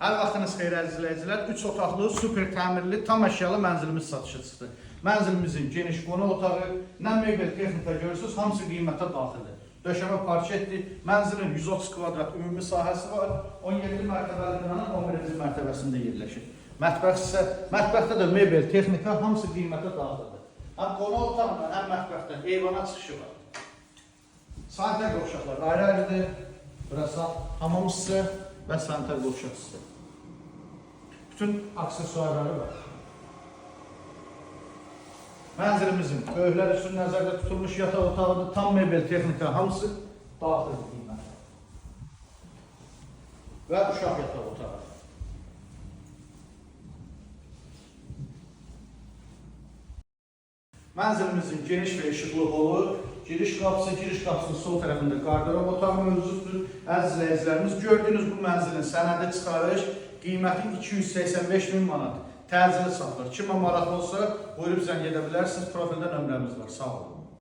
Hər vaxtınız xeyir əziz izləyicilər. 3 otaqlı, super təmirli, tam əşyalı mənzilimiz satışa çıxdı. Mənzilimizin geniş qonaq otağı, nə mebel texnika görürsünüz, hamısı qiymətə daxildir. Döşəmə parketdir, mənzilin 130 kvadrat ümumi sahəsi var, 17 mərtəbəli binanın 11-ci mərtəbəsində yerləşir. Mətbəxdə də mebel texnika hamısı qiymətə daxildir. Həm qonaq otağından, həm mətbəxdən eyvana çıxışı var. Sanitar qovşaqlar ayrı-ayrıdır. Burası hamam hissə və sanitar qovşaq hissə. Bütün aksesuarları var. Mənzilimizin böyüklər üçün nəzərdə tutulmuş yataq otağıdır, tam mebel texnika hamısı daxil qiymət. Və uşaq yataq otağı. Mənzilimizin geniş və işıqlı holu, giriş qapısının sol tərəfində qardırob otağı mövzusudur. Əziz izləyicilərimiz, gördüyünüz bu mənzilin sənədi çıxarış qiyməti 285.000 manat. Təcili satılır. Kimə maraqlı olsa, buyurub zəng edə bilərsiniz. Profildə nömrəmiz var. Sağ olun.